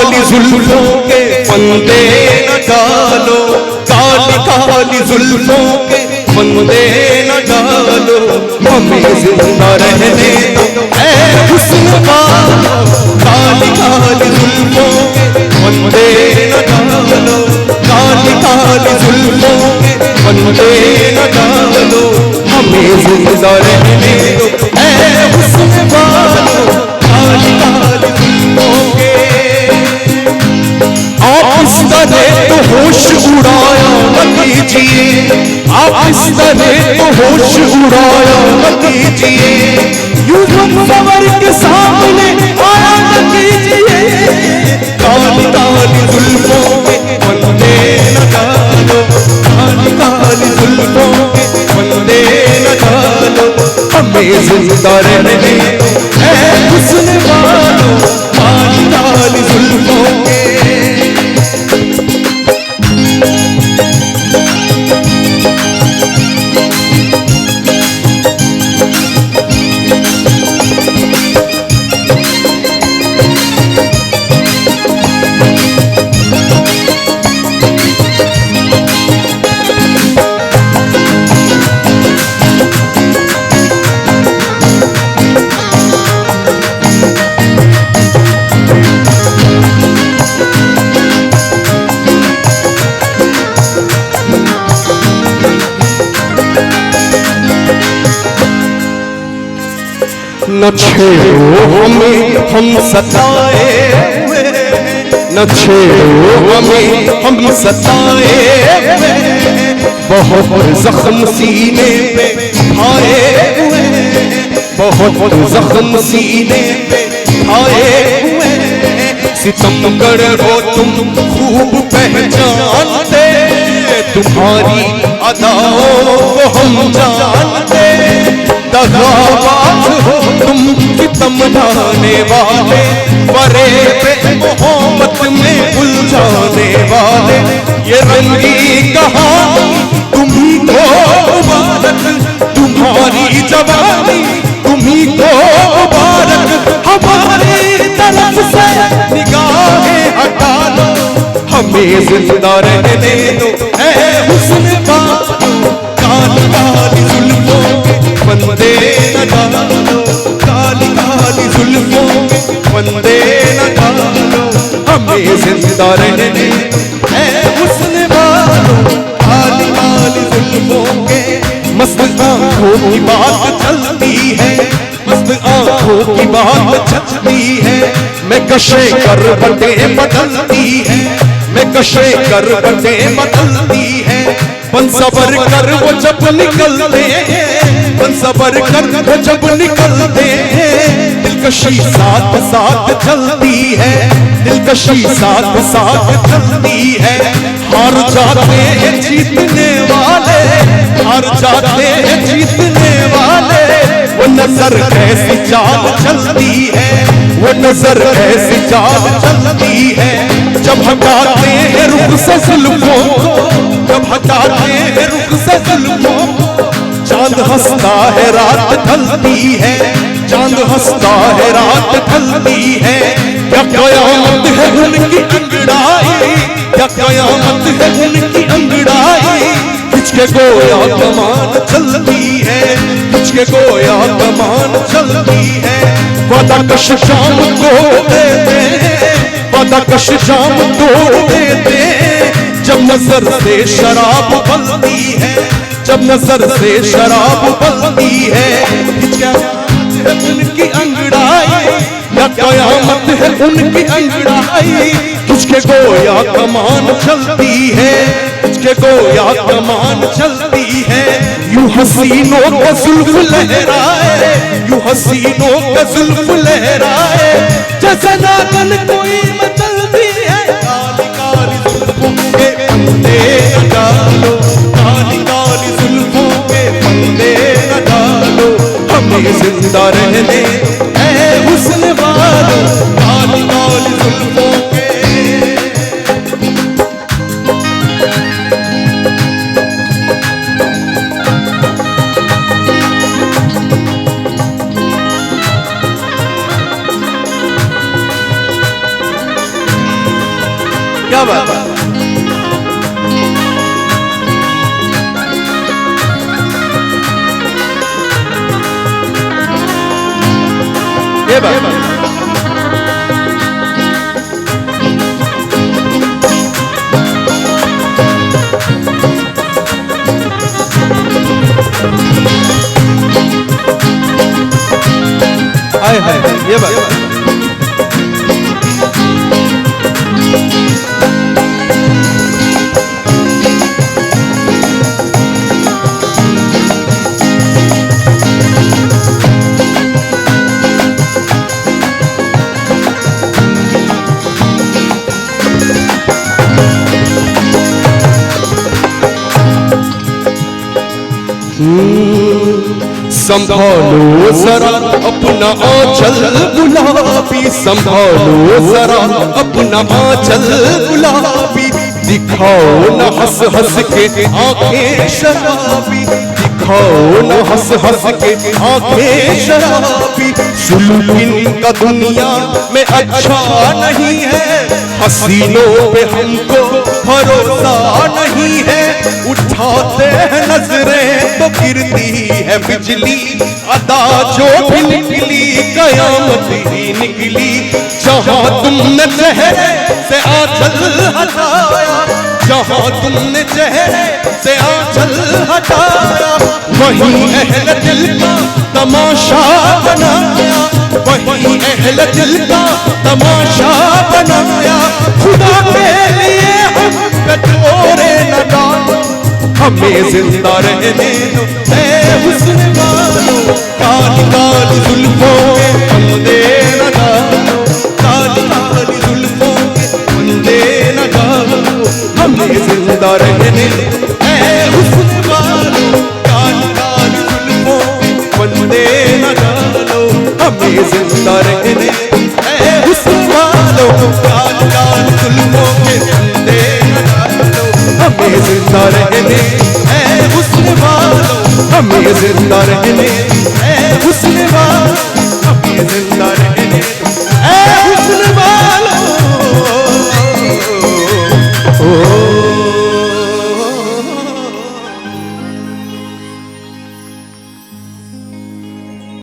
काली जुल्फों के फंदे न डालो, काली काली जुल्फों के फंदे न डालो, हमें जिंदा रहने दो ऐ हुस्न वालो। काली काली जुल्फों के फंदे न डालो, काली काली जुल्फों के फंदे न डालो, हमें जिंदा रहने दो ऐ हुस्न वालो। काली काली जुल्फों के आप इस तरह तो होश उड़ाया न कीजिए, आप इस तरह तो होश उड़ाया न कीजिए, यूं सवर के सामने आया न कीजिए। काली काली जुल्फों के फंदे न डालो, काली काली जुल्फों के फंदे न डालो, हमें जिंदा रहने दो ऐ हुस्न वालो। काली काली जुल्फों के न छेड़ो हमें हम सताए हुए, न छेड़ो हमें हम सताए हुए, बहुत जख्म सीने पे खाए हुए, बहुत जख्म सीने पे खाए हुए, सितमगर हो तुम खूब पहचानते, तुम्हारी अदाओं को हम जानते, दगाबाज हो तुम सितम ढाने वाले, परे पे मोहब्बत में उलझाने वाले, ये रंगी कहानी तुम्ही को मुबारक, तुम्हारी जवानी तुम्ही को मुबारक, हमारी तरफ से निगाहें हटा लो, हमें जिंदा रहने दो ऐ हुस्न वालो। काली काली जुल्फों के फंदे न डालो, काली काली जुल्फों के फंदे न डालो, हमें जिंदा रहने दो ऐ हुस्न वालो। काली काली जुल्फों के मस्त आंखों की बात चलती है, मस्त आंखों की बात चलती है, मैं कशे कर बटे बदलती है, मैं कशे कर बटे बदलती है, बन सबर कर वो जब निकलते हैं, बन सबर कर वो जब निकलते हैं, दिलकशी साथ साथ चलती है, दिलकशी साथ साथ चलती है, हार जाते हैं जीतने वाले, हार जाते हैं जीतने वाले, वो नजर कैसी चाल चलती है, वो नजर कैसी चाल चलती है, जब हटाते हैं रुख से जुल्फों को, जब हटाते हैं रुख से जुल्फों को, चांद हंसता है रात ढलती है, चांद हंसता है रात ढलती है, क्या कयामत है उनकी अंगड़ाई, क्या कयामत है उनकी अंगड़ाई, खिंचके गोया कमान चलती है, खिंचके गोया कमान चलती है, वादा कश शाम तोड़ देते हैं, वादा कश शाम तोड़ देते हैं, जब नजर से शराब बलती है, जब नजर से शराब बलती है, खिंचके उनकी अंगड़ाई, या कयामत है उनकी अंगड़ाई, खिंचके गोया कमान चलती है, खिंचके गोया कमान चलती है, यूं हसीनों का जुल्फ लहराए, यूं हसीनों का जुल्फ लहराए, जैसे नागन कोई मचलती है, काली काली जुल्फों के फंदे न डालो, काली काली जुल्फों के फंदे न डालो, हमें जिंदा रहने ऐ हुस्न वालो। काली काली जुल्फों के क्या बात है। ये बात हाय हाय, ये बात संभालो जरा अपना आंचल गुलाबी, संभालो जरा अपना आंचल गुलाबी, दिखाओ न हंस हंस के आंखें शराबी, दिखाओ न हंस हंस के आंखें शराबी। सुल्तान का दुनिया में अच्छा नहीं है, हसीनों पे हमको भरोसा नहीं है, उठाते हैं नजरें तो गिरती है बिजली, अदा जो भी निकली कयामत ही निकली। जहां तुमने चेहरे से आंचल हटाया, जहां तुमने चेहरे से आंचल हटाया, वहीं अहले दिल का तमाशा बनाया, वहीं अहले दिल का तमाशा बनाया। खुदा के लिए हम कटोरे न डालो, हमें जिंदा रहने दो ऐ हुस्न वालो, काली काली जुल्फों के फंदे न डालो, काली काली जुल्फों के फंदे न डालो, हमें जिंदा रहने दो ऐ हुस्न वालो, काली काली जुल्फों के फंदे न डालो, हमें जिंदा रहने दो ऐ हुस्न वालो, काली काली जुल्फों के फंदे न डालो, हमें जिंदा रहने, हमें जिंदा रहने।